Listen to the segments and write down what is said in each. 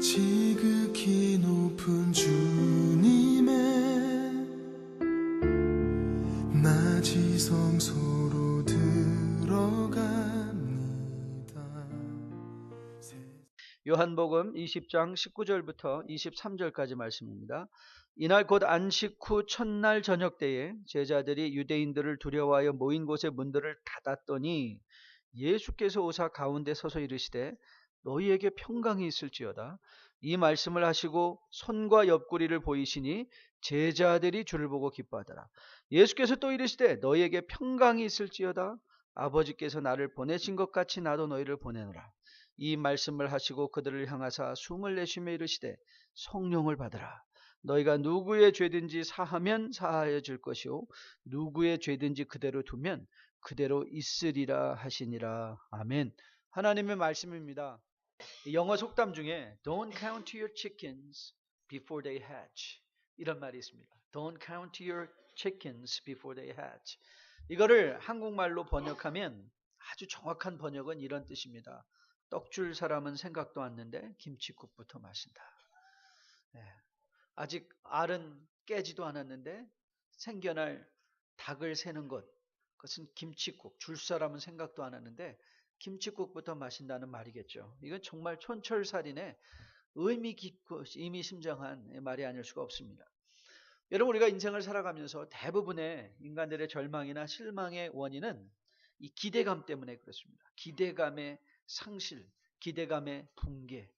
지극히 높은 주님의 낮이 성소로 들어갑니다. 요한복음 20장 19절부터 23절까지 말씀입니다. 이날 곧 안식 후 첫날 저녁 때에 제자들이 유대인들을 두려워하여 모인 곳의 문들을 닫았더니 예수께서 오사 가운데 서서 이르시되 너희에게 평강이 있을지어다. 이 말씀을 하시고 손과 옆구리를 보이시니 제자들이 주를 보고 기뻐하더라. 예수께서 또 이르시되 너희에게 평강이 있을지어다. 아버지께서 나를 보내신 것 같이 나도 너희를 보내노라. 이 말씀을 하시고 그들을 향하사 숨을 내쉬며 이르시되 성령을 받으라. 너희가 누구의 죄든지 사하면 사하여 줄 것이요 누구의 죄든지 그대로 두면 그대로 있으리라 하시니라. 아멘. 하나님의 말씀입니다. 영어 속담 중에 Don't count your chickens before they hatch 이런 말이 있습니다. Don't count your chickens before they hatch. 이거를 한국말로 번역하면 아주 정확한 번역은 이런 뜻입니다. 떡 줄 사람은 생각도 않는데 김칫국부터 마신다. 네. 아직 알은 깨지도 않았는데 생겨날 닭을 세는 것, 그것은 김칫국, 줄 사람은 생각도 안 하는데 김칫국부터 마신다는 말이겠죠. 이건 정말 촌철살인의 의미 깊고 의미심장한 말이 아닐 수가 없습니다. 여러분, 우리가 인생을 살아가면서 대부분의 인간들의 절망이나 실망의 원인은 이 기대감 때문에 그렇습니다. 기대감의 상실, 기대감의 붕괴,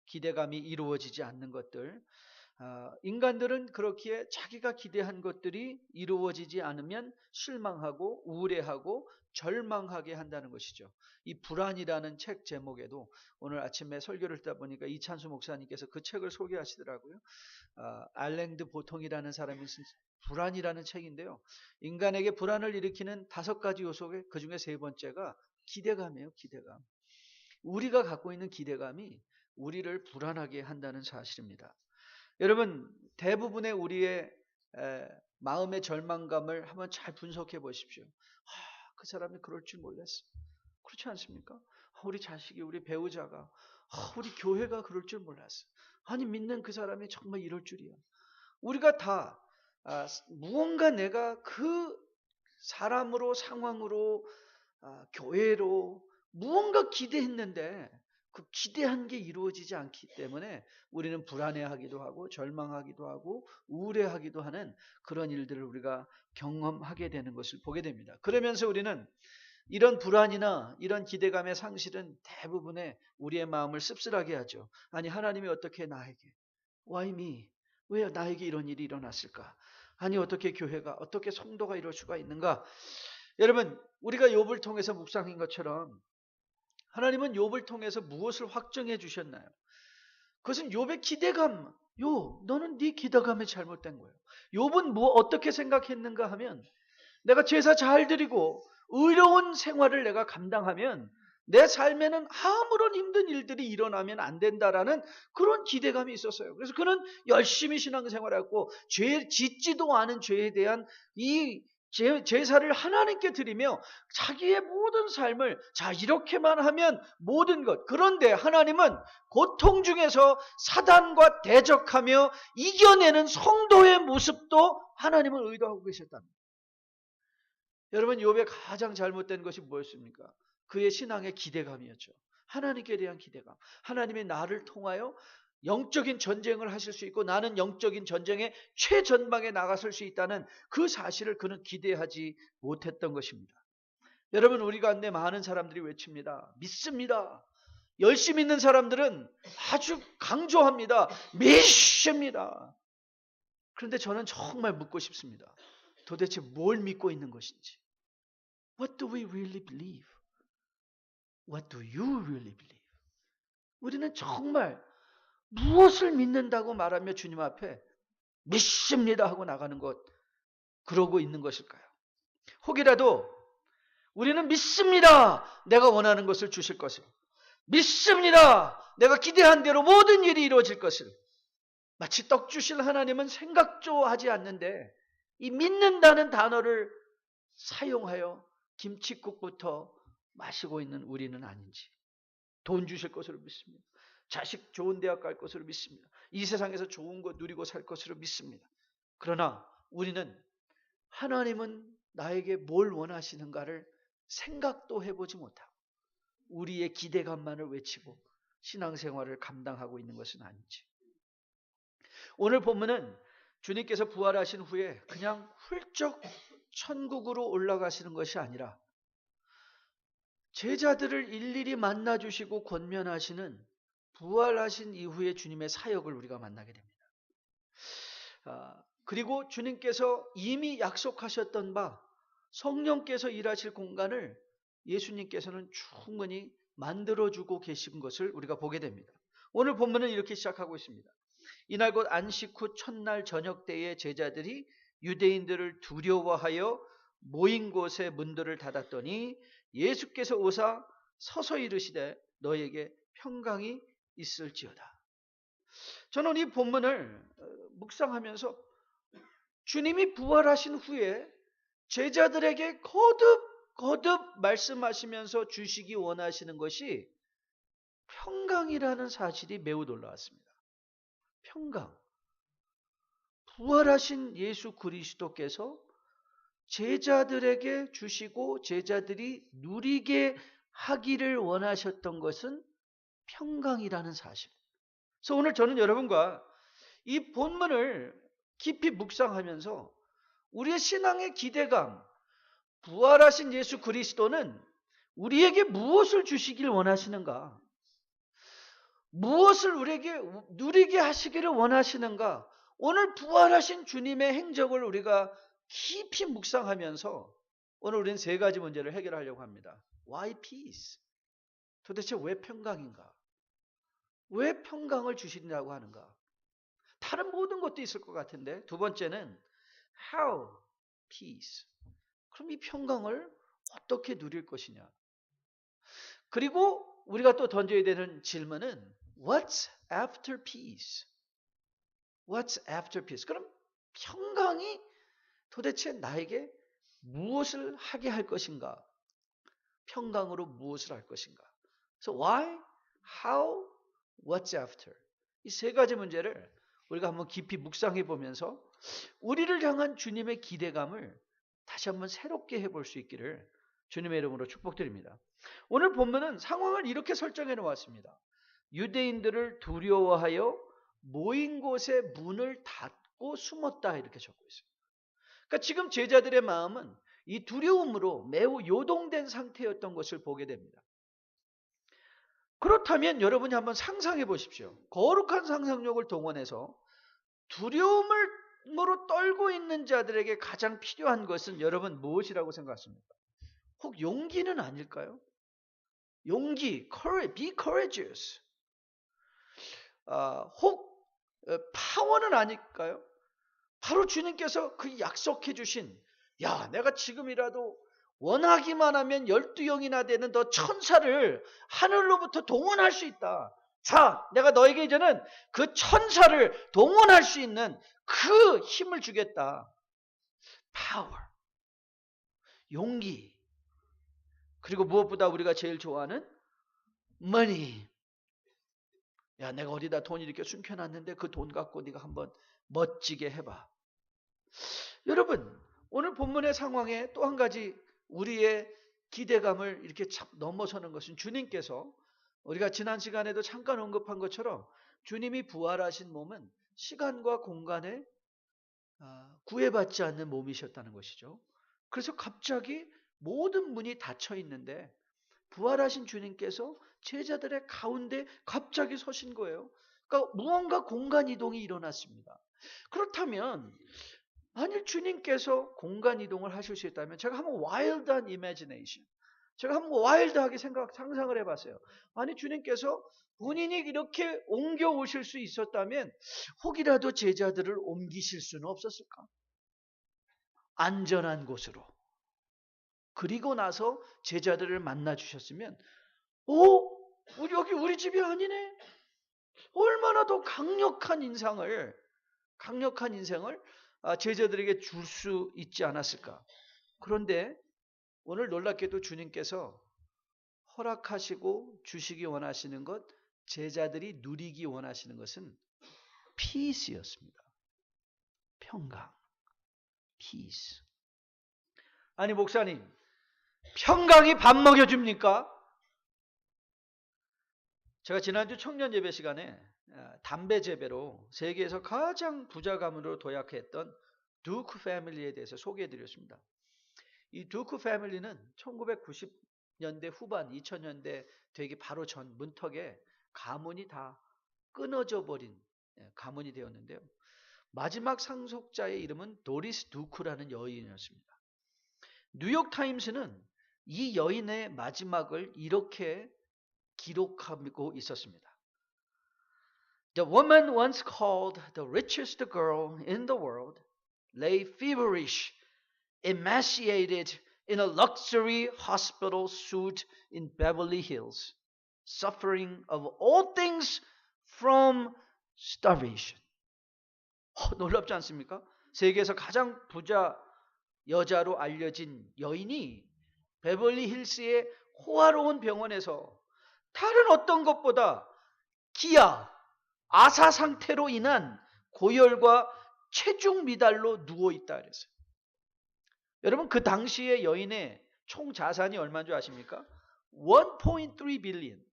기대감이 이루어지지 않는 것들. 인간들은 그렇기에 자기가 기대한 것들이 이루어지지 않으면 실망하고 우울해하고 절망하게 한다는 것이죠. 이 불안이라는 책 제목에도 오늘 아침에 설교를 듣다 보니까 이찬수 목사님께서 그 책을 소개하시더라고요. 알랭드 보통이라는 사람이 쓴 불안이라는 책인데요. 인간에게 불안을 일으키는 5가지 요소에 그중에 3번째가 기대감이에요. 기대감. 우리가 갖고 있는 기대감이 우리를 불안하게 한다는 사실입니다. 여러분, 대부분의 우리의 마음의 절망감을 한번 잘 분석해 보십시오. 그 사람이 그럴 줄 몰랐어. 그렇지 않습니까? 우리 자식이, 우리 배우자가, 우리 교회가 그럴 줄 몰랐어. 아니, 믿는 그 사람이 정말 이럴 줄이야. 우리가 다 무언가 내가 그 사람으로, 상황으로, 교회로 무언가 기대했는데 그 기대한 게 이루어지지 않기 때문에 우리는 불안해하기도 하고 절망하기도 하고 우울해하기도 하는 그런 일들을 우리가 경험하게 되는 것을 보게 됩니다. 그러면서 우리는 이런 불안이나 이런 기대감의 상실은 대부분의 우리의 마음을 씁쓸하게 하죠. 아니, 하나님이 어떻게 나에게, why me? 왜 나에게 이런 일이 일어났을까? 아니, 어떻게 교회가, 어떻게 성도가 이럴 수가 있는가? 여러분, 우리가 욥을 통해서 묵상한 것처럼 하나님은 욥을 통해서 무엇을 확정해 주셨나요? 그것은 욥의 기대감. 욥, 너는 네 기대감이 잘못된 거예요. 욥은 어떻게 생각했는가 하면 내가 제사 잘 드리고 의로운 생활을 내가 감당하면 내 삶에는 아무런 힘든 일들이 일어나면 안 된다라는 그런 기대감이 있었어요. 그래서 그는 열심히 신앙생활했고 죄 짓지도 않은 죄에 대한 이 제사를 하나님께 드리며 자기의 모든 삶을 이렇게만 하면 모든 것. 그런데 하나님은 고통 중에서 사단과 대적하며 이겨내는 성도의 모습도 하나님은 의도하고 계셨답니다. 여러분, 욥의 가장 잘못된 것이 무엇입니까? 그의 신앙의 기대감이었죠. 하나님께 대한 기대감. 하나님이 나를 통하여 영적인 전쟁을 하실 수 있고 나는 영적인 전쟁의 최전방에 나가설 수 있다는 그 사실을 그는 기대하지 못했던 것입니다. 여러분, 우리 가운데 많은 사람들이 외칩니다. 믿습니다. 열심히 있는 사람들은 아주 강조합니다. 믿습니다. 그런데 저는 정말 묻고 싶습니다. 도대체 뭘 믿고 있는 것인지. What do we really believe? What do you really believe? 우리는 정말 무엇을 믿는다고 말하며 주님 앞에 믿습니다 하고 나가는 것, 그러고 있는 것일까요? 혹이라도 우리는 믿습니다. 내가 원하는 것을 주실 것을. 믿습니다. 내가 기대한 대로 모든 일이 이루어질 것을. 마치 떡 주실 하나님은 생각도 하지 않는데 이 믿는다는 단어를 사용하여 김칫국부터 마시고 있는 우리는 아닌지. 돈 주실 것으로 믿습니다. 자식 좋은 대학 갈 것으로 믿습니다. 이 세상에서 좋은 거 누리고 살 것으로 믿습니다. 그러나 우리는 하나님은 나에게 뭘 원하시는가를 생각도 해보지 못하고 우리의 기대감만을 외치고 신앙생활을 감당하고 있는 것은 아닌지. 오늘 본문은 주님께서 부활하신 후에 그냥 훌쩍 천국으로 올라가시는 것이 아니라 제자들을 일일이 만나주시고 권면하시는 부활하신 이후의 주님의 사역을 우리가 만나게 됩니다. 그리고 주님께서 이미 약속하셨던 바 성령께서 일하실 공간을 예수님께서는 충분히 만들어주고 계신 것을 우리가 보게 됩니다. 오늘 본문은 이렇게 시작하고 있습니다. 이날 곧 안식 후 첫날 저녁 때에 제자들이 유대인들을 두려워하여 모인 곳에 문들을 닫았더니 예수께서 오사 서서 이르시되 너에게 평강이 있을지어다. 저는 이 본문을 묵상하면서 주님이 부활하신 후에 제자들에게 거듭 말씀하시면서 주시기 원하시는 것이 평강이라는 사실이 매우 놀라웠습니다. 평강. 부활하신 예수 그리스도께서 제자들에게 주시고 제자들이 누리게 하기를 원하셨던 것은 평강이라는 사실. 그래서 오늘 저는 여러분과 이 본문을 깊이 묵상하면서 우리의 신앙의 기대감, 부활하신 예수 그리스도는 우리에게 무엇을 주시길 원하시는가? 무엇을 우리에게 누리게 하시기를 원하시는가? 오늘 부활하신 주님의 행적을 우리가 깊이 묵상하면서 오늘 우리는 세 가지 문제를 해결하려고 합니다. Why peace? 도대체 왜 평강인가? 왜 평강을 주신다고 하는가? 다른 모든 것도 있을 것 같은데 두 번째는 How peace? 그럼 이 평강을 어떻게 누릴 것이냐? 그리고 우리가 또 던져야 되는 질문은 What's after peace? What's after peace? 그럼 평강이 도대체 나에게 무엇을 하게 할 것인가? 평강으로 무엇을 할 것인가? 그래서 why, how, what's after? 이 세 가지 문제를 우리가 한번 깊이 묵상해 보면서 우리를 향한 주님의 기대감을 다시 한번 새롭게 해볼 수 있기를 주님의 이름으로 축복드립니다. 오늘 본문은 상황을 이렇게 설정해 놓았습니다. 유대인들을 두려워하여 모인 곳에 문을 닫고 숨었다 이렇게 적고 있어요. 그러니까 지금 제자들의 마음은 이 두려움으로 매우 요동된 상태였던 것을 보게 됩니다. 그렇다면 여러분이 한번 상상해 보십시오. 거룩한 상상력을 동원해서 두려움으로 떨고 있는 자들에게 가장 필요한 것은 여러분 무엇이라고 생각하십니까? 혹 용기는 아닐까요? 용기, courage, be courageous. 혹 파워는 아닐까요? 바로 주님께서 그 약속해 주신 야 내가 지금이라도 원하기만 하면 12영이나 되는 너 천사를 하늘로부터 동원할 수 있다. 자 내가 너에게 이제는 그 천사를 동원할 수 있는 그 힘을 주겠다. 파워, 용기, 그리고 무엇보다 우리가 제일 좋아하는 money. 야 내가 어디다 돈 이렇게 숨겨놨는데 그 돈 갖고 네가 한번 멋지게 해봐. 여러분 오늘 본문의 상황에 또 한 가지 우리의 기대감을 이렇게 넘어서는 것은 주님께서 우리가 지난 시간에도 잠깐 언급한 것처럼 주님이 부활하신 몸은 시간과 공간에 구애받지 않는 몸이셨다는 것이죠. 그래서 갑자기 모든 문이 닫혀 있는데 부활하신 주님께서 제자들의 가운데 갑자기 서신 거예요. 그러니까 무언가 공간 이동이 일어났습니다. 그렇다면 만일 주님께서 공간 이동을 하실 수 있다면 제가 한번 와일드한 이미지네이션, 제가 한번 와일드하게 상상을 해봤어요. 아니 주님께서 본인이 이렇게 옮겨 오실 수 있었다면 혹이라도 제자들을 옮기실 수는 없었을까? 안전한 곳으로. 그리고 나서 제자들을 만나 주셨으면 여기 우리 집이 아니네. 얼마나 더 강력한 인생을 제자들에게 줄 수 있지 않았을까? 그런데 오늘 놀랍게도 주님께서 허락하시고 주시기 원하시는 것 제자들이 누리기 원하시는 것은 peace였습니다. 평강, peace. 아니 목사님, 평강이 밥 먹여줍니까? 제가 지난주 청년 예배 시간에 담배 재배로 세계에서 가장 부자 가문으로 도약했던 두크 패밀리에 대해서 소개해드렸습니다. 이 두크 패밀리는 1990년대 후반 2000년대 되기 바로 전 문턱에 가문이 다 끊어져 버린 가문이 되었는데요. 마지막 상속자의 이름은 도리스 두크라는 여인이었습니다. 뉴욕타임스는 이 여인의 마지막을 이렇게 기록하고 있었습니다. The woman once called the richest girl in the world lay feverish, emaciated in a luxury hospital suite in Beverly Hills, suffering of all things from starvation. 놀랍지 않습니까? 세계에서 가장 부자 여자로 알려진 여인이 베벌리 힐스의 호화로운 병원에서 다른 어떤 것보다 기아, 아사 상태로 인한 고열과 체중 미달로 누워있다 그랬어요. 여러분 그 당시의 여인의 총 자산이 얼마인 줄 아십니까? 1.3 billion.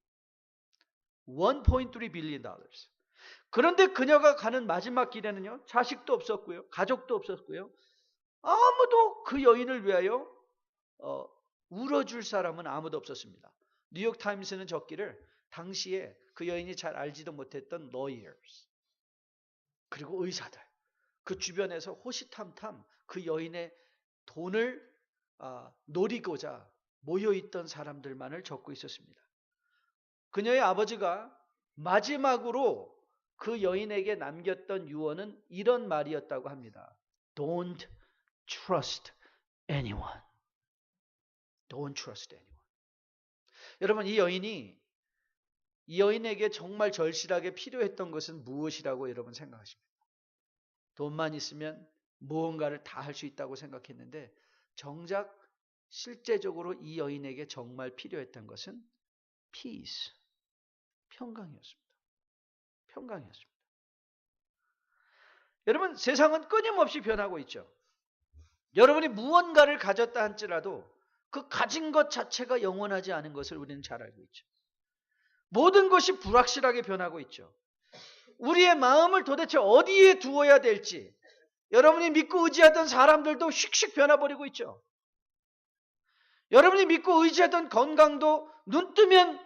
1.3 billion dollars. 그런데 그녀가 가는 마지막 길에는요, 자식도 없었고요, 가족도 없었고요, 아무도 그 여인을 위하여 울어줄 사람은 아무도 없었습니다. 뉴욕타임스는 적기를 당시에 그 여인이 잘 알지도 못했던 lawyers 그리고 의사들, 그 주변에서 호시탐탐 그 여인의 돈을 노리고자 모여있던 사람들만을 적고 있었습니다. 그녀의 아버지가 마지막으로 그 여인에게 남겼던 유언은 이런 말이었다고 합니다. Don't trust anyone. Don't trust anyone. 여러분 이 여인에게 정말 절실하게 필요했던 것은 무엇이라고 여러분 생각하십니까? 돈만 있으면 무언가를 다 할 수 있다고 생각했는데 정작 실제적으로 이 여인에게 정말 필요했던 것은 peace, 평강이었습니다. 평강이었습니다. 여러분 세상은 끊임없이 변하고 있죠. 여러분이 무언가를 가졌다 할지라도 그 가진 것 자체가 영원하지 않은 것을 우리는 잘 알고 있죠. 모든 것이 불확실하게 변하고 있죠. 우리의 마음을 도대체 어디에 두어야 될지 여러분이 믿고 의지하던 사람들도 휙휙 변화버리고 있죠. 여러분이 믿고 의지하던 건강도 눈 뜨면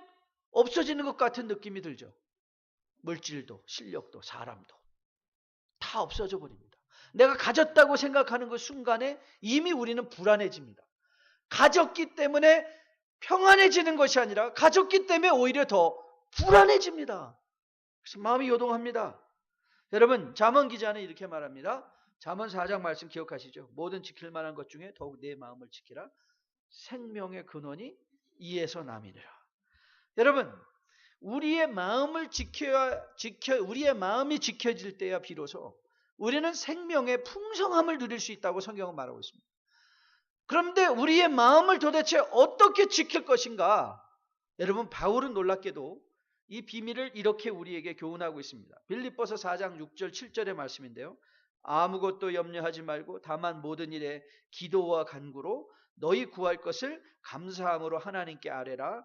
없어지는 것 같은 느낌이 들죠. 물질도 실력도 사람도 다 없어져 버립니다. 내가 가졌다고 생각하는 그 순간에 이미 우리는 불안해집니다. 가졌기 때문에 평안해지는 것이 아니라 가졌기 때문에 오히려 더 불안해집니다. 그래서 마음이 요동합니다. 여러분 잠언 기자는 이렇게 말합니다. 잠언 4장 말씀 기억하시죠? 모든 지킬 만한 것 중에 더욱 내 마음을 지키라. 생명의 근원이 이에서 남이니라. 여러분 우리의 마음을 우리의 마음이 지켜질 때야 비로소 우리는 생명의 풍성함을 누릴 수 있다고 성경은 말하고 있습니다. 그런데 우리의 마음을 도대체 어떻게 지킬 것인가? 여러분 바울은 놀랍게도 이 비밀을 이렇게 우리에게 교훈하고 있습니다. 빌립보서 4장 6절 7절의 말씀인데요. 아무것도 염려하지 말고 다만 모든 일에 기도와 간구로 너희 구할 것을 감사함으로 하나님께 아뢰라.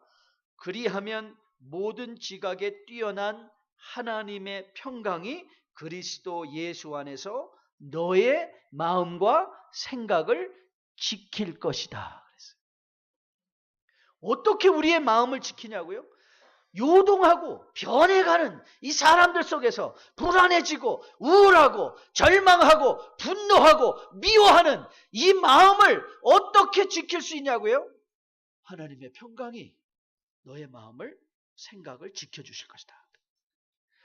그리하면 모든 지각에 뛰어난 하나님의 평강이 그리스도 예수 안에서 너의 마음과 생각을 지킬 것이다. 그랬어요. 어떻게 우리의 마음을 지키냐고요? 요동하고 변해가는 이 사람들 속에서 불안해지고 우울하고 절망하고 분노하고 미워하는 이 마음을 어떻게 지킬 수 있냐고요? 하나님의 평강이 너의 마음을 생각을 지켜주실 것이다.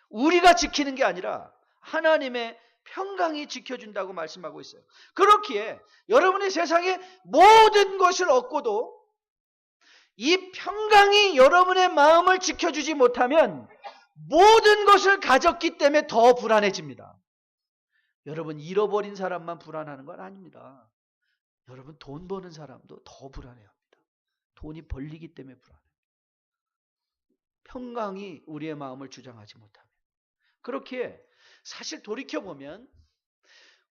우리가 지키는 게 아니라 하나님의 평강이 지켜준다고 말씀하고 있어요. 그렇기에 여러분이 세상에 모든 것을 얻고도 이 평강이 여러분의 마음을 지켜주지 못하면 모든 것을 가졌기 때문에 더 불안해집니다. 여러분 잃어버린 사람만 불안하는 건 아닙니다. 여러분 돈 버는 사람도 더 불안해합니다. 돈이 벌리기 때문에 불안해요. 평강이 우리의 마음을 주장하지 못하면. 그렇게 사실 돌이켜보면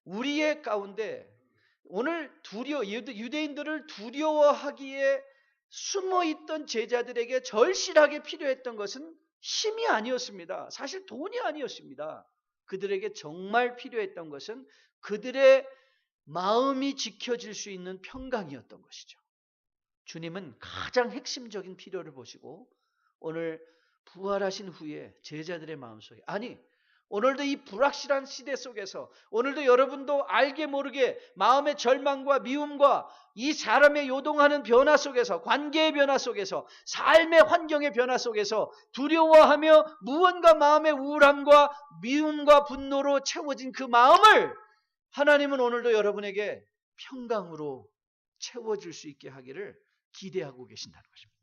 우리의 가운데 오늘 유대인들을 두려워하기에 숨어있던 제자들에게 절실하게 필요했던 것은 힘이 아니었습니다. 사실 돈이 아니었습니다. 그들에게 정말 필요했던 것은 그들의 마음이 지켜질 수 있는 평강이었던 것이죠. 주님은 가장 핵심적인 필요를 보시고 오늘 부활하신 후에 제자들의 마음속에, 아니 오늘도 이 불확실한 시대 속에서, 오늘도 여러분도 알게 모르게 마음의 절망과 미움과 이 사람의 요동하는 변화 속에서, 관계의 변화 속에서, 삶의 환경의 변화 속에서 두려워하며 무언가 마음의 우울함과 미움과 분노로 채워진 그 마음을 하나님은 오늘도 여러분에게 평강으로 채워질 수 있게 하기를 기대하고 계신다는 것입니다.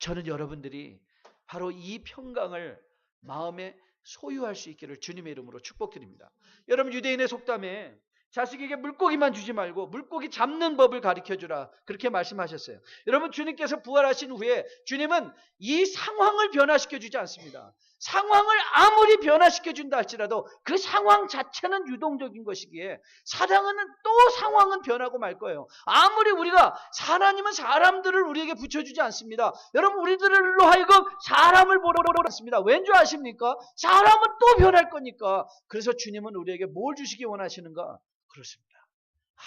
저는 여러분들이 바로 이 평강을 마음에 소유할 수 있기를 주님의 이름으로 축복드립니다. 여러분, 유대인의 속담에 자식에게 물고기만 주지 말고 물고기 잡는 법을 가르쳐주라, 그렇게 말씀하셨어요. 여러분, 주님께서 부활하신 후에 주님은 이 상황을 변화시켜주지 않습니다. 상황을 아무리 변화시켜준다 할지라도 그 상황 자체는 유동적인 것이기에 사랑은 또 상황은 변하고 말 거예요. 아무리 우리가, 하나님은 사람들을 우리에게 붙여주지 않습니다. 여러분, 우리들로 하여금 사람을 보러 않습니다. 왠 줄 아십니까? 사람은 또 변할 거니까. 그래서 주님은 우리에게 뭘 주시기 원하시는가? 그렇습니다.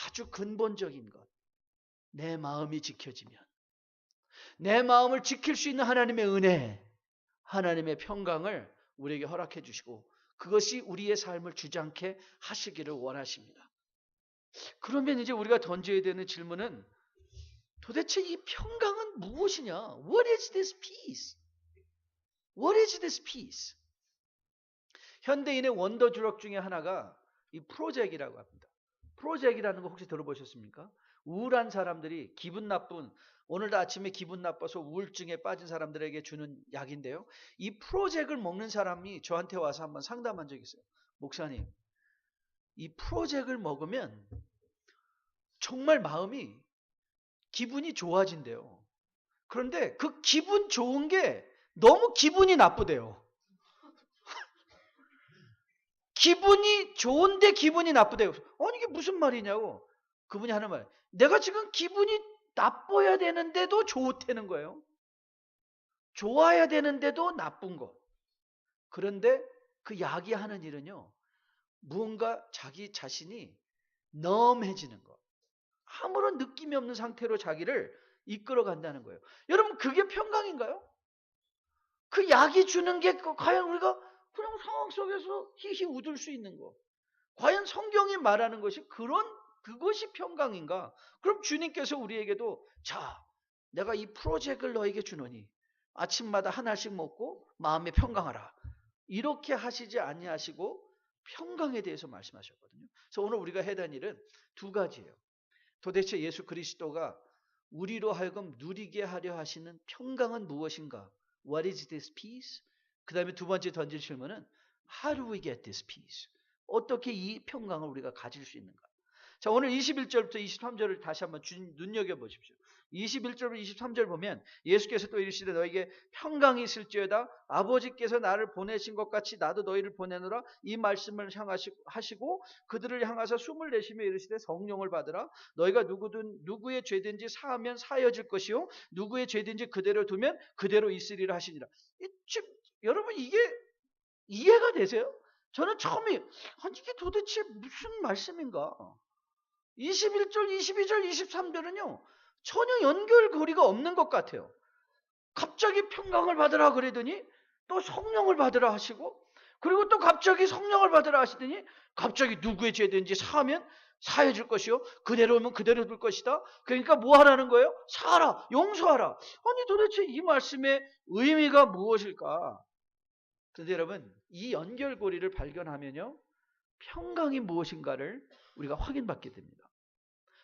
아주 근본적인 것. 내 마음이 지켜지면, 내 마음을 지킬 수 있는 하나님의 은혜, 하나님의 평강을 우리에게 허락해 주시고 그것이 우리의 삶을 주장케 하시기를 원하십니다. 그러면 이제 우리가 던져야 되는 질문은 도대체 이 평강은 무엇이냐? What is this peace? What is this peace? 현대인의 원더 드럭 중에 하나가 이 프로젝이라고 합니다. 프로젝이라는 거 혹시 들어보셨습니까? 우울한 사람들이, 기분 나쁜, 오늘도 아침에 기분 나빠서 우울증에 빠진 사람들에게 주는 약인데요. 이 프로젝을 먹는 사람이 저한테 와서 한번 상담한 적이 있어요. 목사님, 이 프로젝을 먹으면 정말 마음이, 기분이 좋아진대요. 그런데 그 기분 좋은 게 너무 기분이 나쁘대요. 기분이 좋은데 기분이 나쁘대요. 아니 이게 무슨 말이냐고. 그분이 하는 말, 내가 지금 기분이 나빠야 되는데도 좋다는 거예요. 좋아야 되는데도 나쁜 것. 그런데 그 약이 하는 일은요, 무언가 자기 자신이 넘해지는 것, 아무런 느낌이 없는 상태로 자기를 이끌어 간다는 거예요. 여러분, 그게 평강인가요? 그 약이 주는 게 과연 우리가 그냥 상황 속에서 히히 웃을 수 있는 거, 과연 성경이 말하는 것이 그것이 평강인가? 그럼 주님께서 우리에게도, 자, 내가 이 프로젝트를 너에게 주노니 아침마다 하나씩 먹고 마음에 평강하라, 이렇게 하시지 아니하시고 평강에 대해서 말씀하셨거든요. 그래서 오늘 우리가 해야 될 일은 두 가지예요. 도대체 예수 그리스도가 우리로 하여금 누리게 하려 하시는 평강은 무엇인가? What is this peace? 그 다음에 두 번째 던질 질문은 How do we get this peace? 어떻게 이 평강을 우리가 가질 수 있는가? 자, 오늘 21절부터 23절을 다시 한번 눈여겨보십시오. 21절부터 23절 보면 예수께서 또 이르시되 너에게 평강이 있을지어다 아버지께서 나를 보내신 것 같이 나도 너희를 보내노라, 이 말씀을 하시고 그들을 향하사 숨을 내쉬며 이르시되 성령을 받으라. 너희가 누구의 죄든지 사하면 사여질 것이요 누구의 죄든지 그대로 두면 그대로 있으리라 하시니라. 여러분, 이게 이해가 되세요? 저는 처음에 이게 도대체 무슨 말씀인가? 21절, 22절, 23절은요 전혀 연결고리가 없는 것 같아요. 갑자기 평강을 받으라 그러더니 또 성령을 받으라 하시고, 그리고 또 갑자기 성령을 받으라 하시더니 갑자기 누구의 죄든지 사하면 사해질 것이요 그대로 오면 그대로 둘 것이다. 그러니까 뭐 하라는 거예요? 사하라, 용서하라. 아니 도대체 이 말씀의 의미가 무엇일까? 그런데 여러분, 이 연결고리를 발견하면요 평강이 무엇인가를 우리가 확인받게 됩니다.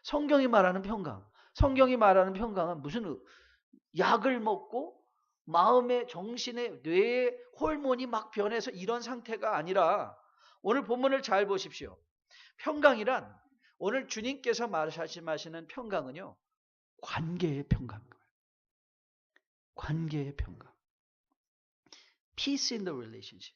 성경이 말하는 평강, 성경이 말하는 평강은 무슨 약을 먹고 마음의, 정신의, 뇌의 호르몬이 막 변해서 이런 상태가 아니라, 오늘 본문을 잘 보십시오. 평강이란, 오늘 주님께서 말씀하시는 평강은요 관계의 평강인 거예요. 관계의 평강. Peace in the relationship.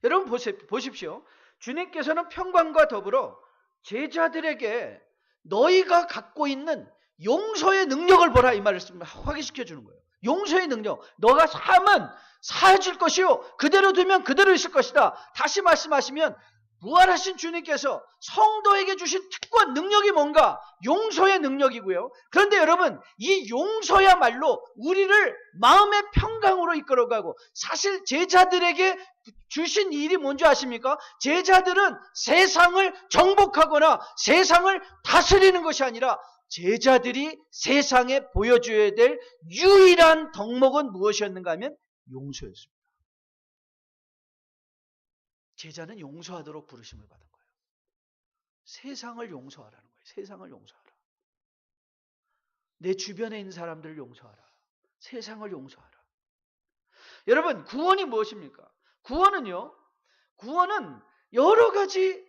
여러분 보십시오. 주님께서는 평강과 더불어 제자들에게 너희가 갖고 있는 용서의 능력을 보라 이 말을 확인시켜 주는 거예요. 용서의 능력. 너가 사하면 사해질 것이요. 그대로 두면 그대로 있을 것이다. 다시 말씀하시면 부활하신 주님께서 성도에게 주신 특권 능력이 뭔가? 용서의 능력이고요. 그런데 여러분 이 용서야말로 우리를 마음의 평강으로 이끌어가고 사실 제자들에게 주신 일이 뭔지 아십니까? 제자들은 세상을 정복하거나 세상을 다스리는 것이 아니라 제자들이 세상에 보여줘야 될 유일한 덕목은 무엇이었는가 하면 용서였습니다. 제자는 용서하도록 부르심을 받은 거예요. 세상을 용서하라는 거예요. 세상을 용서하라. 내 주변에 있는 사람들을 용서하라. 세상을 용서하라. 여러분 구원이 무엇입니까? 구원은요. 구원은 여러 가지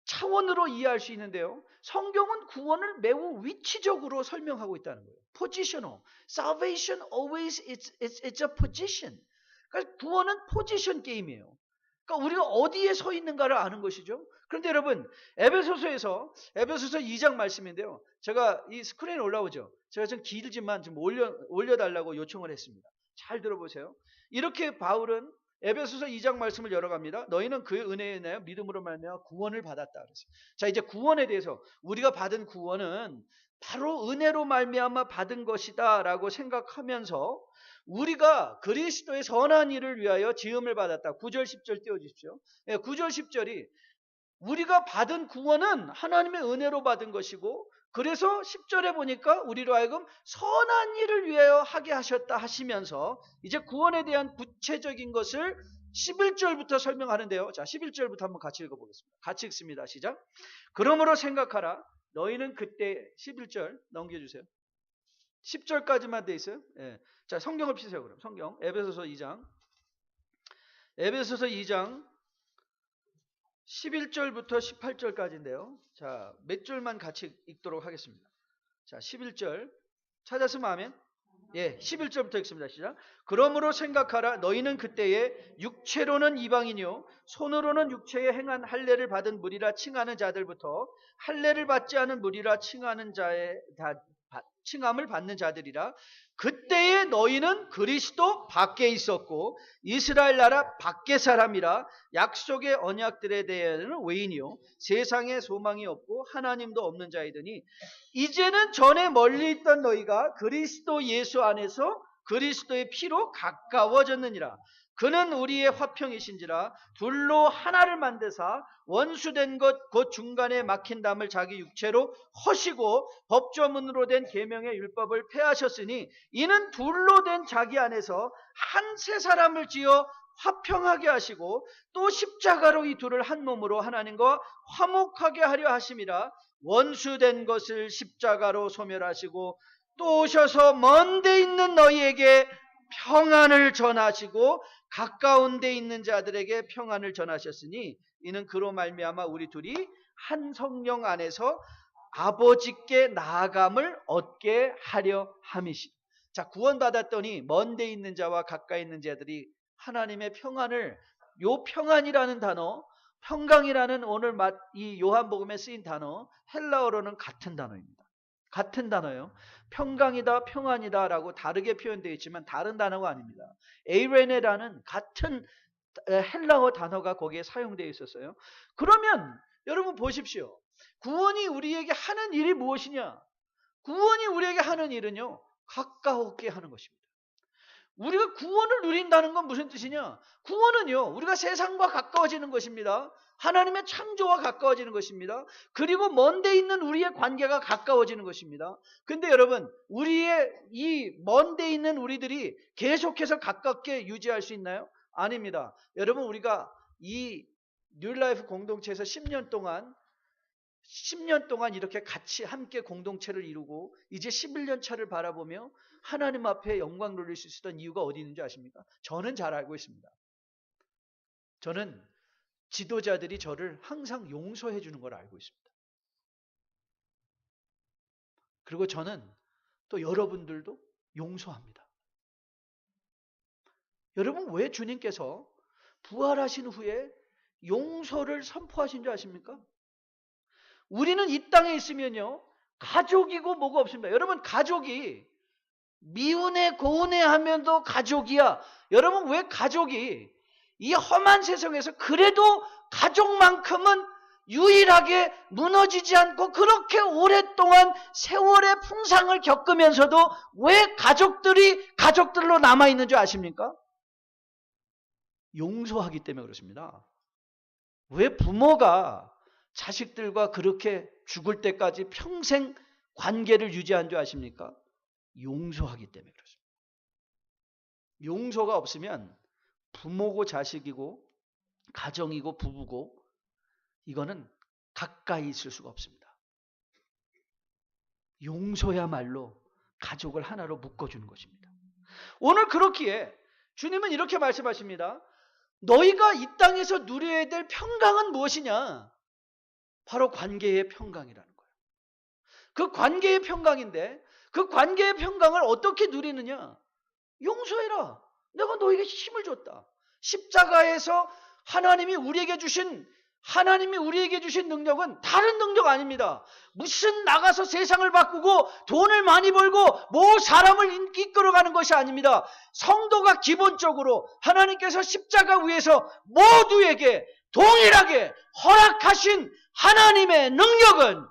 차원으로 이해할 수 있는데요. 성경은 구원을 매우 위치적으로 설명하고 있다는 거예요. Positional. Salvation always it's a position. 그러니까 구원은 포지션 게임이에요. 그러니까 우리가 어디에 서 있는가를 아는 것이죠. 그런데 여러분 에베소서 2장 말씀인데요. 제가 이 스크린에 올라오죠. 제가 좀 길지만 좀 올려달라고 요청을 했습니다. 잘 들어보세요. 이렇게 바울은 에베소서 2장 말씀을 열어갑니다. 너희는 그의 은혜에 인하여 믿음으로 말미암아 구원을 받았다 그랬어요. 자 이제 구원에 대해서 우리가 받은 구원은 바로 은혜로 말미암아 받은 것이다 라고 생각하면서 우리가 그리스도의 선한 일을 위하여 지음을 받았다. 9절 10절 띄워주십시오. 9절 10절이 우리가 받은 구원은 하나님의 은혜로 받은 것이고 그래서 10절에 보니까 우리로 하여금 선한 일을 위하여 하게 하셨다 하시면서 이제 구원에 대한 구체적인 것을 11절부터 설명하는데요. 자 11절부터 한번 같이 읽어보겠습니다. 같이 읽습니다. 시작. 그러므로 생각하라. 너희는 그때 11절 넘겨주세요. 10절까지만 돼 있어요. 예. 자 성경을 피세요. 그럼 성경 에베소서 2장 11절부터 18절까지인데요. 자, 몇 줄만 같이 읽도록 하겠습니다. 자, 11절 찾았으면 아멘. 예, 11절부터 읽습니다. 시작. 그러므로 생각하라. 너희는 그때에 육체로는 이방인이요 손으로는 육체에 행한 할례를 받은 무리라 칭하는 자들부터 할례를 받지 않은 무리라 칭함을 받는 자들이라. 그때에 너희는 그리스도 밖에 있었고 이스라엘 나라 밖의 사람이라. 약속의 언약들에 대해서는 외인이요 세상에 소망이 없고 하나님도 없는 자이더니 이제는 전에 멀리 있던 너희가 그리스도 예수 안에서 그리스도의 피로 가까워졌느니라. 그는 우리의 화평이신지라. 둘로 하나를 만드사 원수된 것 곧 중간에 막힌 담을 자기 육체로 허시고 법조문으로 된 계명의 율법을 폐하셨으니 이는 둘로 된 자기 안에서 한 세 사람을 지어 화평하게 하시고 또 십자가로 이 둘을 한 몸으로 하나님과 화목하게 하려 하심이라. 원수된 것을 십자가로 소멸하시고 또 오셔서 먼 데 있는 너희에게 평안을 전하시고 가까운 데 있는 자들에게 평안을 전하셨으니 이는 그로 말미암아 우리 둘이 한 성령 안에서 아버지께 나아감을 얻게 하려 함이시. 자, 구원받았더니 먼 데 있는 자와 가까이 있는 자들이 하나님의 평안을, 요 평안이라는 단어, 평강이라는 오늘 이 요한복음에 쓰인 단어, 헬라어로는 같은 단어입니다. 같은 단어예요. 평강이다, 평안이다 라고 다르게 표현되어 있지만 다른 단어가 아닙니다. 에이레네라는 같은 헬라어 단어가 거기에 사용되어 있었어요. 그러면 여러분 보십시오. 구원이 우리에게 하는 일이 무엇이냐? 구원이 우리에게 하는 일은요, 가까웠게 하는 것입니다. 우리가 구원을 누린다는 건 무슨 뜻이냐? 구원은요, 우리가 세상과 가까워지는 것입니다. 하나님의 창조와 가까워지는 것입니다. 그리고 먼 데 있는 우리의 관계가 가까워지는 것입니다. 근데 여러분, 우리의 이 먼 데 있는 우리들이 계속해서 가깝게 유지할 수 있나요? 아닙니다. 여러분, 우리가 이 뉴라이프 공동체에서 10년 동안 이렇게 같이 함께 공동체를 이루고 이제 11년 차를 바라보며 하나님 앞에 영광 돌릴 수 있었던 이유가 어디 있는지 아십니까? 저는 잘 알고 있습니다. 저는 지도자들이 저를 항상 용서해 주는 걸 알고 있습니다. 그리고 저는 또 여러분들도 용서합니다. 여러분, 왜 주님께서 부활하신 후에 용서를 선포하신 줄 아십니까? 우리는 이 땅에 있으면요, 가족이고 뭐가 없습니다. 여러분, 가족이 미운애 고운애 하면도 가족이야. 여러분, 왜 가족이 이 험한 세상에서 그래도 가족만큼은 유일하게 무너지지 않고 그렇게 오랫동안 세월의 풍상을 겪으면서도 왜 가족들이 가족들로 남아있는 줄 아십니까? 용서하기 때문에 그렇습니다. 왜 부모가 자식들과 그렇게 죽을 때까지 평생 관계를 유지한 줄 아십니까? 용서하기 때문에 그렇습니다. 용서가 없으면 부모고 자식이고 가정이고 부부고 이거는 가까이 있을 수가 없습니다. 용서야말로 가족을 하나로 묶어주는 것입니다. 오늘 그렇기에 주님은 이렇게 말씀하십니다. 너희가 이 땅에서 누려야 될 평강은 무엇이냐? 바로 관계의 평강이라는 거예요. 그 관계의 평강인데 그 관계의 평강을 어떻게 누리느냐? 용서해라. 내가 너에게 힘을 줬다. 십자가에서 하나님이 우리에게 주신 능력은 다른 능력 아닙니다. 무슨 나가서 세상을 바꾸고 돈을 많이 벌고 뭐 사람을 이끌어가는 것이 아닙니다. 성도가 기본적으로 하나님께서 십자가 위에서 모두에게 동일하게 허락하신 하나님의 능력은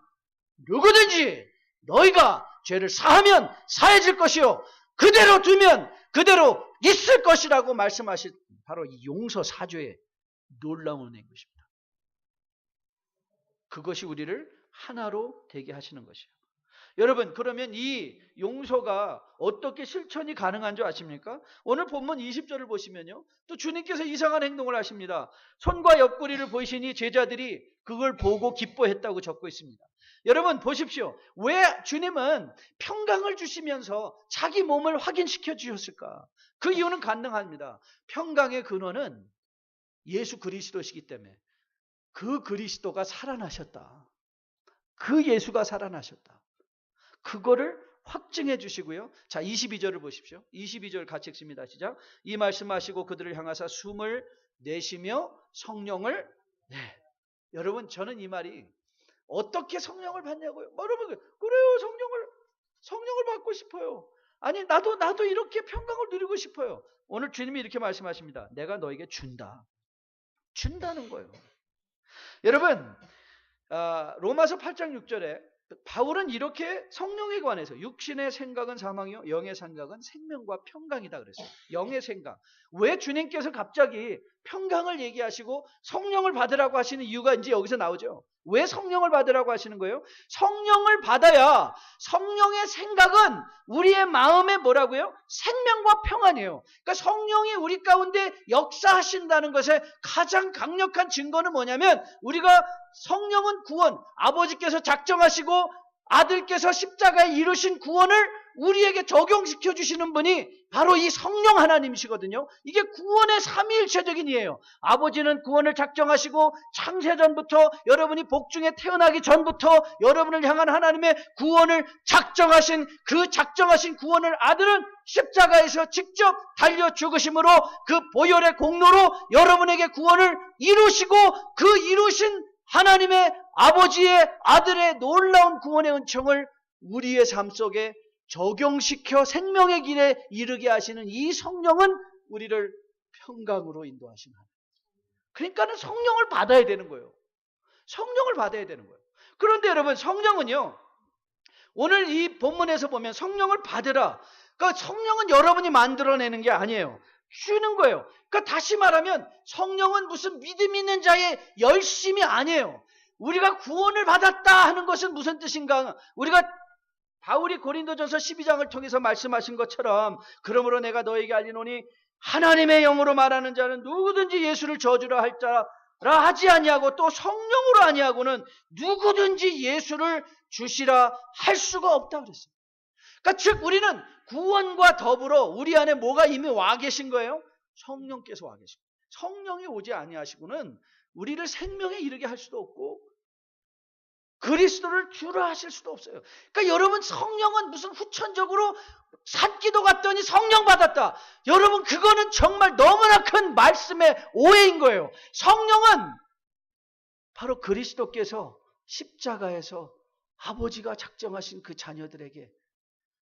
누구든지 너희가 죄를 사하면 사해질 것이요 그대로 두면 그대로 있을 것이라고 말씀하신 바로 이 용서 사죄의 놀라운 은혜인 것입니다. 그것이 우리를 하나로 되게 하시는 것이에요. 여러분, 그러면 이 용서가 어떻게 실천이 가능한 줄 아십니까? 오늘 본문 20절을 보시면요, 또 주님께서 이상한 행동을 하십니다. 손과 옆구리를 보이시니 제자들이 그걸 보고 기뻐했다고 적고 있습니다. 여러분 보십시오. 왜 주님은 평강을 주시면서 자기 몸을 확인시켜 주셨을까? 그 이유는 간단합니다. 평강의 근원은 예수 그리스도시기 때문에 그 그리스도가 살아나셨다. 그 예수가 살아나셨다. 그거를 확증해 주시고요. 자, 22절을 보십시오. 22절 같이 읽습니다. 시작. 이 말씀하시고 그들을 향하사 숨을 내쉬며 성령을 여러분, 저는 이 말이 어떻게 성령을 받냐고요? 여러분, 그래요. 성령을 받고 싶어요. 아니, 나도 이렇게 평강을 누리고 싶어요. 오늘 주님이 이렇게 말씀하십니다. 내가 너에게 준다는 거예요. 여러분, 로마서 8장 6절에 바울은 이렇게 성령에 관해서 육신의 생각은 사망이요 영의 생각은 생명과 평강이다 그랬어요. 영의 생각. 왜 주님께서 갑자기 평강을 얘기하시고 성령을 받으라고 하시는 이유가 이제 여기서 나오죠. 왜 성령을 받으라고 하시는 거예요? 성령을 받아야 성령의 생각은 우리의 마음에 뭐라고요? 생명과 평안이에요. 그러니까 성령이 우리 가운데 역사하신다는 것의 가장 강력한 증거는 뭐냐면 우리가 성령은 구원, 아버지께서 작정하시고 아들께서 십자가에 이루신 구원을 우리에게 적용시켜 주시는 분이 바로 이 성령 하나님이시거든요. 이게 구원의 삼위일체적인 이에요. 아버지는 구원을 작정하시고 창세전부터 여러분이 복중에 태어나기 전부터 여러분을 향한 하나님의 구원을 작정하신 그 작정하신 구원을 아들은 십자가에서 직접 달려 죽으심으로 그 보혈의 공로로 여러분에게 구원을 이루시고 그 이루신 하나님의 아버지의 아들의 놀라운 구원의 은총을 우리의 삶 속에 적용시켜 생명의 길에 이르게 하시는 이 성령은 우리를 평강으로 인도하시는 하나님. 그러니까는 성령을 받아야 되는 거예요. 성령을 받아야 되는 거예요. 그런데 여러분, 성령은요, 오늘 이 본문에서 보면 성령을 받으라. 그러니까 성령은 여러분이 만들어내는 게 아니에요. 주는 거예요. 그러니까 다시 말하면 성령은 무슨 믿음 있는 자의 열심이 아니에요. 우리가 구원을 받았다 하는 것은 무슨 뜻인가? 우리가 바울이 고린도전서 12장을 통해서 말씀하신 것처럼 그러므로 내가 너에게 알리노니 하나님의 영으로 말하는 자는 누구든지 예수를 저주라 할 자라 하지 아니하고 또 성령으로 아니하고는 누구든지 예수를 주시라 할 수가 없다 그랬어요. 그러니까 즉 우리는 구원과 더불어 우리 안에 뭐가 이미 와 계신 거예요? 성령께서 와 계신 거예요. 성령이 오지 아니하시고는 우리를 생명에 이르게 할 수도 없고 그리스도를 주로 하실 수도 없어요. 그러니까 여러분 성령은 무슨 후천적으로 산기도 갔더니 성령 받았다. 여러분 그거는 정말 너무나 큰 말씀의 오해인 거예요. 성령은 바로 그리스도께서 십자가에서 아버지가 작정하신 그 자녀들에게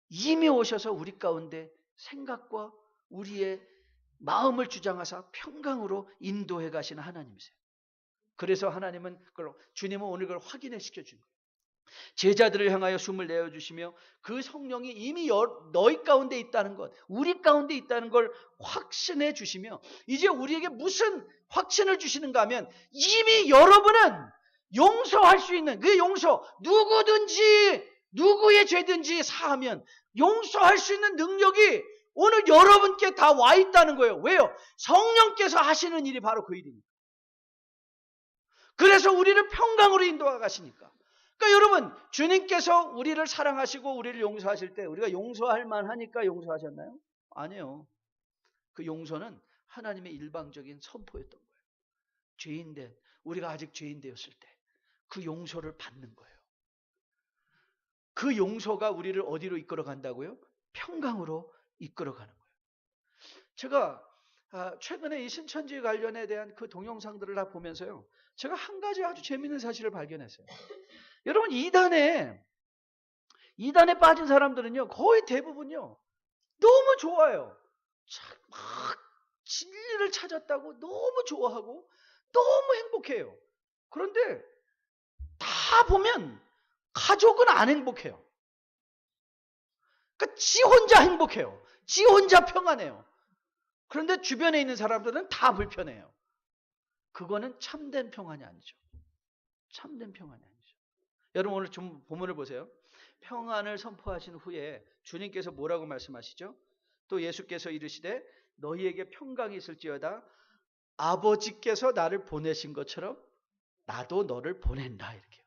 이미 오셔서 우리 가운데 생각과 우리의 마음을 주장하사 평강으로 인도해 가시는 하나님이세요. 그래서 하나님은 주님은 오늘 그걸 확인해 시켜준 거예요. 제자들을 향하여 숨을 내어주시며 그 성령이 이미 너희 가운데 있다는 것, 우리 가운데 있다는 걸 확신해 주시며 이제 우리에게 무슨 확신을 주시는가 하면 이미 여러분은 용서할 수 있는 그 용서, 누구든지 누구의 죄든지 사하면 용서할 수 있는 능력이 오늘 여러분께 다 와 있다는 거예요. 왜요? 성령께서 하시는 일이 바로 그 일입니다. 그래서 우리를 평강으로 인도하 가시니까. 그러니까 여러분, 주님께서 우리를 사랑하시고 우리를 용서하실 때 우리가 용서할 만하니까 용서하셨나요? 아니에요. 그 용서는 하나님의 일방적인 선포였던 거예요. 죄인된, 우리가 아직 죄인 되었을 때 그 용서를 받는 거예요. 그 용서가 우리를 어디로 이끌어 간다고요? 평강으로 이끌어 가는 거예요. 제가 최근에 이 신천지 관련에 대한 그 동영상들을 다 보면서요, 제가 한 가지 아주 재미있는 사실을 발견했어요. 여러분, 이단에 빠진 사람들은요, 거의 대부분요, 너무 좋아요. 막 진리를 찾았다고 너무 좋아하고 너무 행복해요. 그런데 다 보면 가족은 안 행복해요. 그러니까 지 혼자 행복해요. 지 혼자 평안해요. 그런데 주변에 있는 사람들은 다 불편해요. 그거는 참된 평안이 아니죠. 참된 평안이 아니죠. 여러분 오늘 좀 본문을 보세요. 평안을 선포하신 후에 주님께서 뭐라고 말씀하시죠? 또 예수께서 이르시되 너희에게 평강이 있을지어다. 아버지께서 나를 보내신 것처럼 나도 너를 보낸다. 이렇게요.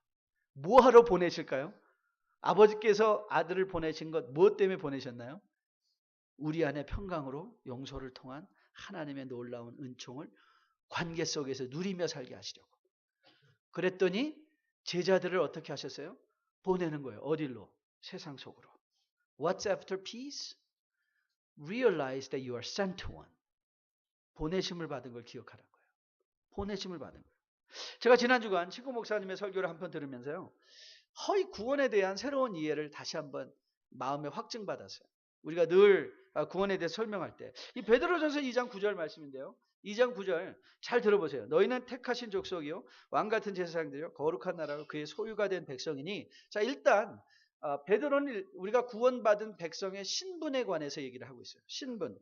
뭐하러 보내실까요? 아버지께서 아들을 보내신 것 무엇 때문에 보내셨나요? 우리 안에 평강으로 용서를 통한 하나님의 놀라운 은총을 관계 속에서 누리며 살게 하시려고. 그랬더니 제자들을 어떻게 하셨어요? 보내는 거예요. 어디로? 세상 속으로. What's after peace? Realize that you are sent one. 보내심을 받은 걸 기억하는 거예요. 보내심을 받은 거예요. 제가 지난 주간 친구 목사님의 설교를 한 편 들으면서요, 허위 구원에 대한 새로운 이해를 다시 한번 마음에 확증받았어요. 우리가 늘 구원에 대해 설명할 때 이 베드로전서 2장 9절 말씀인데요. 2장 9절 잘 들어보세요. 너희는 택하신 족속이요 왕같은 제사장들이요 거룩한 나라로 그의 소유가 된 백성이니. 자, 일단 베드로는 우리가 구원받은 백성의 신분에 관해서 얘기를 하고 있어요. 신분.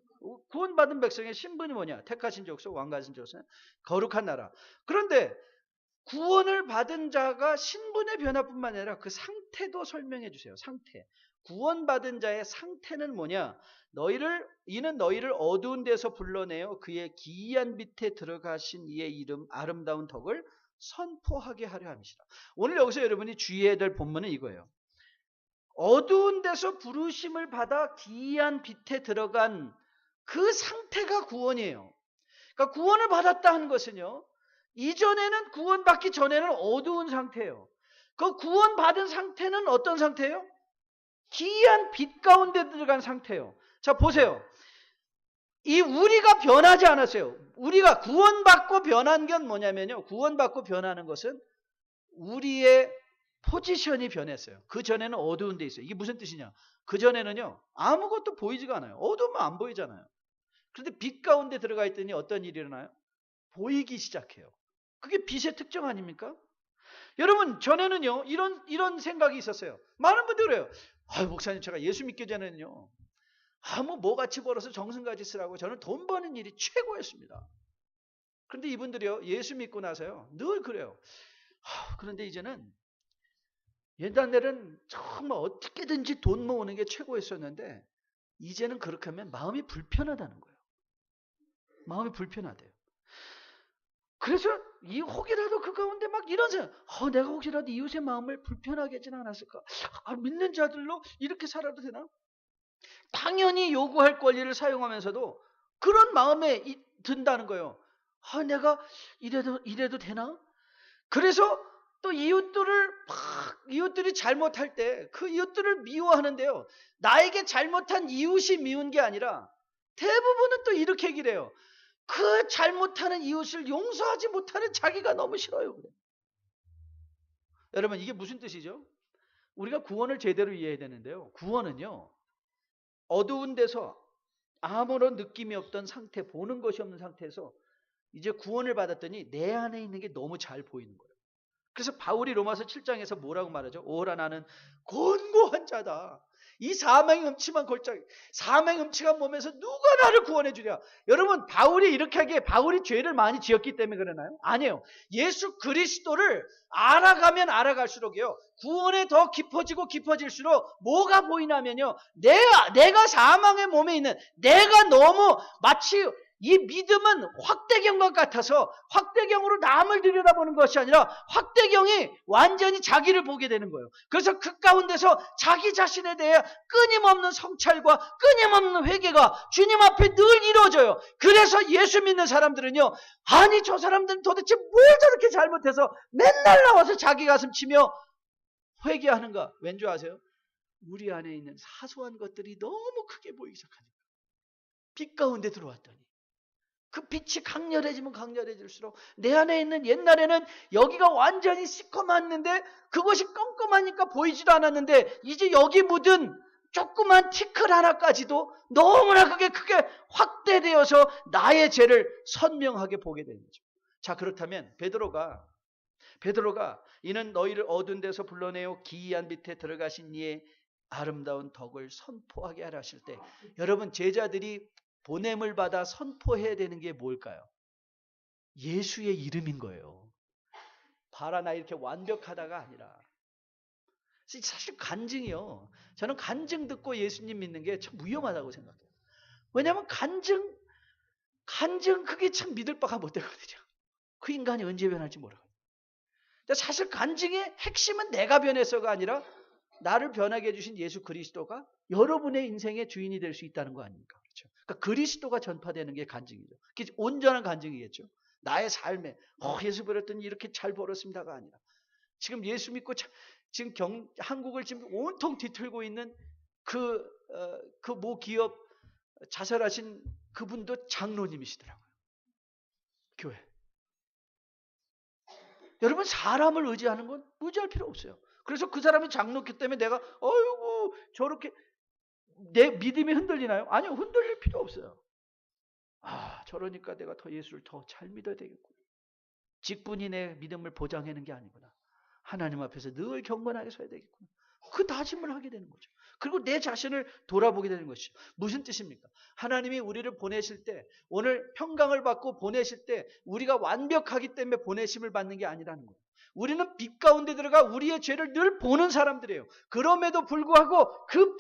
구원받은 백성의 신분이 뭐냐? 택하신 족속, 왕같은 족속, 거룩한 나라. 그런데 구원을 받은 자가 신분의 변화뿐만 아니라 그 상태도 설명해 주세요. 상태. 구원받은 자의 상태는 뭐냐? 이는 너희를 어두운 데서 불러내어 그의 기이한 빛에 들어가신 이의 이름 아름다운 덕을 선포하게 하려 함이시라. 오늘 여기서 여러분이 주의해야 될 본문은 이거예요. 어두운 데서 부르심을 받아 기이한 빛에 들어간 그 상태가 구원이에요. 그러니까 구원을 받았다 하는 것은요, 이전에는 구원받기 전에는 어두운 상태예요. 그 구원받은 상태는 어떤 상태예요? 기이한 빛 가운데 들어간 상태예요. 자, 보세요. 이 우리가 변하지 않았어요. 우리가 구원받고 변한 건 뭐냐면요, 구원받고 변하는 것은 우리의 포지션이 변했어요. 그 전에는 어두운 데 있어요. 이게 무슨 뜻이냐? 그 전에는요, 아무것도 보이지가 않아요. 어두우면 안 보이잖아요. 그런데 빛 가운데 들어가 있더니 어떤 일이 일어나요? 보이기 시작해요. 그게 빛의 특징 아닙니까? 여러분, 전에는요, 이런 생각이 있었어요. 많은 분들이 그래요. 목사님, 제가 예수 믿기 전에는요, 뭐 같이 벌어서 정승같이 쓰라고 저는 돈 버는 일이 최고였습니다. 그런데 이분들이요, 예수 믿고 나서요, 늘 그래요. 그런데 이제는 옛날에는 정말 어떻게든지 돈 모으는 게 최고였었는데 이제는 그렇게 하면 마음이 불편하다는 거예요. 마음이 불편하대요. 그래서 혹이라도 그 가운데 막 이런 생각, 내가 혹시라도 이웃의 마음을 불편하게 하진 않았을까? 믿는 자들로 이렇게 살아도 되나? 당연히 요구할 권리를 사용하면서도 그런 마음에 든다는 거예요. 내가 이래도 되나? 그래서 또 이웃들이 잘못할 때 그 이웃들을 미워하는데요. 나에게 잘못한 이웃이 미운 게 아니라 대부분은 또 이렇게 얘기를 해요. 그 잘못하는 이웃을 용서하지 못하는 자기가 너무 싫어요. 그래. 여러분 이게 무슨 뜻이죠? 우리가 구원을 제대로 이해해야 되는데요. 구원은요. 어두운 데서 아무런 느낌이 없던 상태, 보는 것이 없는 상태에서 이제 구원을 받았더니 내 안에 있는 게 너무 잘 보이는 거예요. 그래서 바울이 로마서 7장에서 뭐라고 말하죠? 오라 나는 곤고한 자다. 이 사망의 음침한 골짜기, 사망의 음침한 몸에서 누가 나를 구원해 주랴. 여러분 바울이 이렇게 하기에 바울이 죄를 많이 지었기 때문에 그러나요? 아니에요. 예수 그리스도를 알아가면 알아갈수록요. 구원에 더 깊어질수록 뭐가 보이냐면요. 내가 사망의 몸에 있는 내가 너무 마치 이 믿음은 확대경과 같아서 확대경으로 남을 들여다보는 것이 아니라 확대경이 완전히 자기를 보게 되는 거예요. 그래서 그 가운데서 자기 자신에 대해 끊임없는 성찰과 끊임없는 회개가 주님 앞에 늘 이루어져요. 그래서 예수 믿는 사람들은요. 아니 저 사람들은 도대체 뭘 저렇게 잘못해서 맨날 나와서 자기 가슴 치며 회개하는가? 왠 줄 아세요? 우리 안에 있는 사소한 것들이 너무 크게 보이기 시작하니까. 빛 가운데 들어왔더니 그 빛이 강렬해지면 강렬해질수록 내 안에 있는 옛날에는 여기가 완전히 시커멓는데 그것이 껌껌하니까 보이지도 않았는데 이제 여기 묻은 조그만 티끌 하나까지도 너무나 그게 크게 확대되어서 나의 죄를 선명하게 보게 되는 거죠. 자 그렇다면 베드로가 이는 너희를 어두운 데서 불러내어 기이한 빛에 들어가신 이의 아름다운 덕을 선포하게 하라 하실 때 여러분 제자들이 보냄을 받아 선포해야 되는 게 뭘까요? 예수의 이름인 거예요. 봐라 나 이렇게 완벽하다가 아니라 사실 간증이요. 저는 간증 듣고 예수님 믿는 게 참 위험하다고 생각해요. 왜냐하면 간증 그게 참 믿을 바가 못 되거든요. 그 인간이 언제 변할지 모르거든요. 근데 사실 간증의 핵심은 내가 변해서가 아니라 나를 변하게 해주신 예수 그리스도가 여러분의 인생의 주인이 될 수 있다는 거 아닙니까? 그렇죠? 그러니까 그리스도가 전파되는 게 간증이죠. 그게 온전한 간증이겠죠. 나의 삶에 예수 버렸더니 이렇게 잘 벌었습니다가 아니라 지금 예수 믿고 지금 한국을 지금 온통 뒤틀고 있는 그 모 기업 자살하신 그분도 장로님이시더라고요. 교회. 여러분 사람을 의지하는 건 의지할 필요 없어요. 그래서 그 사람이 장로기 때문에 내가 어이구 저렇게 내 믿음이 흔들리나요? 아니요. 흔들릴 필요 없어요. 저러니까 내가 더 예수를 더 잘 믿어야 되겠구나. 직분이 내 믿음을 보장하는 게 아니구나. 하나님 앞에서 늘 경건하게 서야 되겠구나. 그 다짐을 하게 되는 거죠. 그리고 내 자신을 돌아보게 되는 것이죠. 무슨 뜻입니까? 하나님이 우리를 보내실 때 오늘 평강을 받고 보내실 때 우리가 완벽하기 때문에 보내심을 받는 게 아니라는 거예요. 우리는 빛 가운데 들어가 우리의 죄를 늘 보는 사람들이에요. 그럼에도 불구하고 그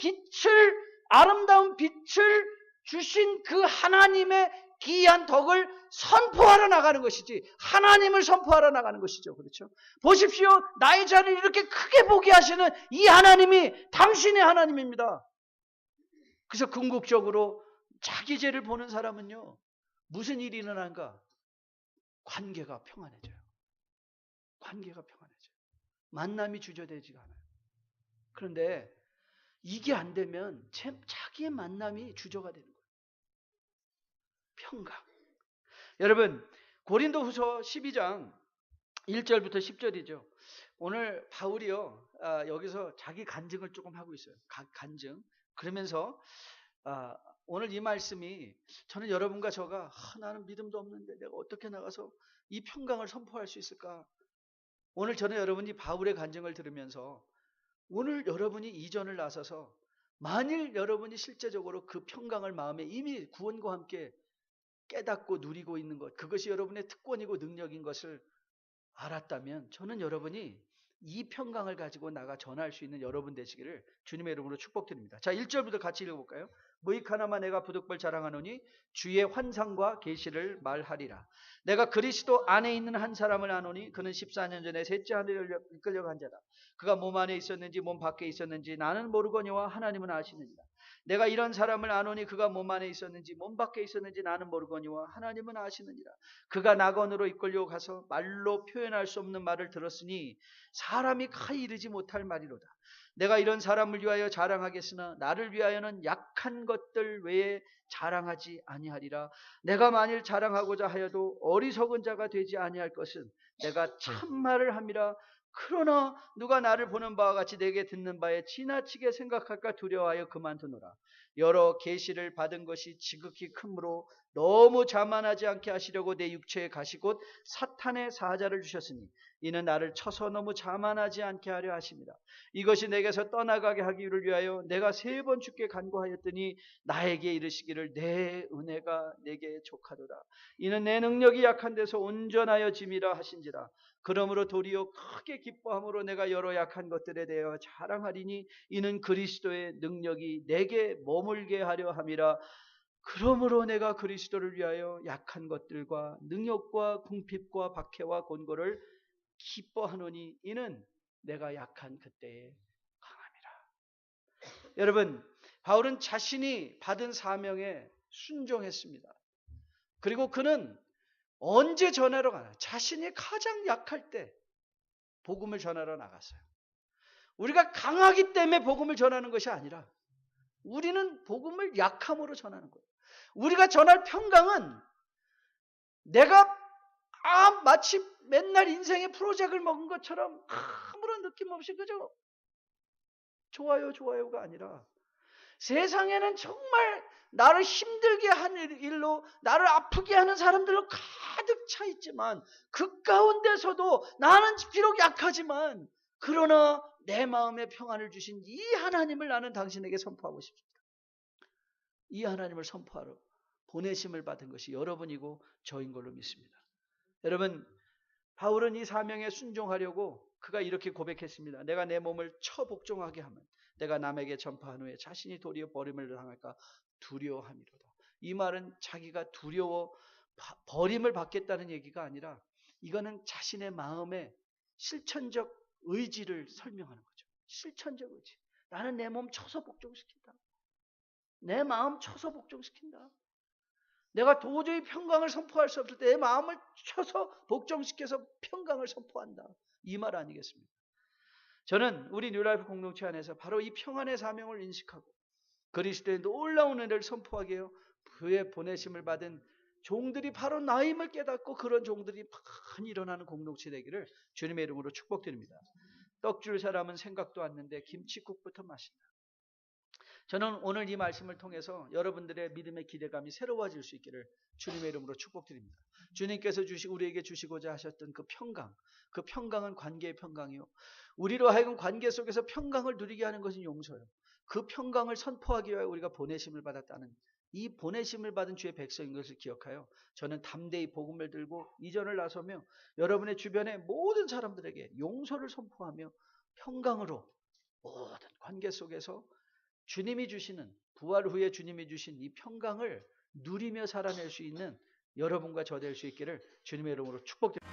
아름다운 빛을 주신 그 하나님의 기이한 덕을 선포하러 나가는 것이지 하나님을 선포하러 나가는 것이죠. 그렇죠? 보십시오. 나의 죄를 이렇게 크게 보게 하시는 이 하나님이 당신의 하나님입니다. 그래서 궁극적으로 자기 죄를 보는 사람은요. 무슨 일이 일어난가? 관계가 평안해져요. 관계가 평안해져요. 만남이 주저되지가 않아요. 그런데 이게 안 되면 자기의 만남이 주저가 되는 거예요. 평강. 여러분 고린도후서 12장 1절부터 10절이죠. 오늘 바울이요 여기서 자기 간증을 조금 하고 있어요. 간증. 그러면서 오늘 이 말씀이 저는 여러분과 저가 나는 믿음도 없는데 내가 어떻게 나가서 이 평강을 선포할 수 있을까? 오늘 저는 여러분이 바울의 간증을 들으면서 오늘 여러분이 이전을 나서서 만일 여러분이 실제적으로 그 평강을 마음에 이미 구원과 함께 깨닫고 누리고 있는 것, 그것이 여러분의 특권이고 능력인 것을 알았다면 저는 여러분이 이 평강을 가지고 나가 전할 수 있는 여러분 되시기를 주님의 이름으로 축복드립니다. 자, 1절부터 같이 읽어볼까요? 무익하나마 내가 부득불 자랑하노니 주의 환상과 계시를 말하리라. 내가 그리스도 안에 있는 한 사람을 아노니 그는 14년 전에 셋째 하늘을 이끌려간 자다. 그가 몸 안에 있었는지 몸 밖에 있었는지 나는 모르거니와 하나님은 아시느니라. 내가 이런 사람을 아노니 그가 몸 안에 있었는지 몸 밖에 있었는지 나는 모르거니와 하나님은 아시느니라. 그가 낙원으로 이끌려 가서 말로 표현할 수 없는 말을 들었으니 사람이 가히 이르지 못할 말이로다. 내가 이런 사람을 위하여 자랑하겠으나 나를 위하여는 약한 것들 외에 자랑하지 아니하리라. 내가 만일 자랑하고자 하여도 어리석은 자가 되지 아니할 것은 내가 참말을 함이라. 그러나 누가 나를 보는 바와 같이 내게 듣는 바에 지나치게 생각할까 두려워하여 그만두노라. 여러 계시를 받은 것이 지극히 크므로 너무 자만하지 않게 하시려고 내 육체에 가시곧 사탄의 사자를 주셨으니 이는 나를 쳐서 너무 자만하지 않게 하려 하십니다. 이것이 내게서 떠나가게 하기를 위하여 내가 3번 주께 간구하였더니 나에게 이르시기를 내 은혜가 내게 족하도다. 이는 내 능력이 약한 데서 온전하여 짐이라 하신지라. 그러므로 도리어 크게 기뻐함으로 내가 여러 약한 것들에 대하여 자랑하리니 이는 그리스도의 능력이 내게 머물게 하려 함이라. 그러므로 내가 그리스도를 위하여 약한 것들과 능력과 궁핍과 박해와 곤고를 기뻐하노니 이는 내가 약한 그때에 강함이라. 여러분, 바울은 자신이 받은 사명에 순종했습니다. 그리고 그는 언제 전하러 가나? 자신이 가장 약할 때 복음을 전하러 나갔어요. 우리가 강하기 때문에 복음을 전하는 것이 아니라 우리는 복음을 약함으로 전하는 거예요. 우리가 전할 평강은 내가 마치 맨날 인생의 프로젝트를 먹은 것처럼 아무런 느낌 없이 그저 좋아요가 아니라 세상에는 정말 나를 힘들게 하는 일로 나를 아프게 하는 사람들로 가득 차 있지만 그 가운데서도 나는 비록 약하지만 그러나 내 마음에 평안을 주신 이 하나님을 나는 당신에게 선포하고 싶습니다. 이 하나님을 선포하러 보내심을 받은 것이 여러분이고 저인 걸로 믿습니다. 여러분, 바울은 이 사명에 순종하려고 그가 이렇게 고백했습니다. 내가 내 몸을 처복종하게 하면 내가 남에게 전파한 후에 자신이 도리어 버림을 당할까 두려워함이로다. 이 말은 자기가 두려워 버림을 받겠다는 얘기가 아니라 이거는 자신의 마음의 실천적 의지를 설명하는 거죠. 실천적 의지. 나는 내 몸 쳐서 복종시킨다. 내 마음 쳐서 복종시킨다. 내가 도저히 평강을 선포할 수 없을 때 내 마음을 쳐서 복종시켜서 평강을 선포한다. 이 말 아니겠습니까? 저는 우리 뉴라이프 공동체 안에서 바로 이 평안의 사명을 인식하고 그리스도의 놀라운 은혜를 선포하게 해요. 그의 보내심을 받은 종들이 바로 나임을 깨닫고 그런 종들이 많이 일어나는 공동체 되기를 주님의 이름으로 축복드립니다. 떡 줄 사람은 생각도 않는데 김치국부터 마신다. 저는 오늘 이 말씀을 통해서 여러분들의 믿음의 기대감이 새로워질 수 있기를 주님의 이름으로 축복드립니다. 주님께서 우리에게 주시고자 하셨던 그 평강은 관계의 평강이요. 우리로 하여금 관계 속에서 평강을 누리게 하는 것은 용서요. 그 평강을 선포하기 위하여 우리가 보내심을 받았다는 이 보내심을 받은 주의 백성인 것을 기억하여 저는 담대히 복음을 들고 이전을 나서며 여러분의 주변의 모든 사람들에게 용서를 선포하며 평강으로 모든 관계 속에서 주님이 주시는 부활 후에 주님이 주신 이 평강을 누리며 살아낼 수 있는 여러분과 저 될 수 있기를 주님의 이름으로 축복드립니다.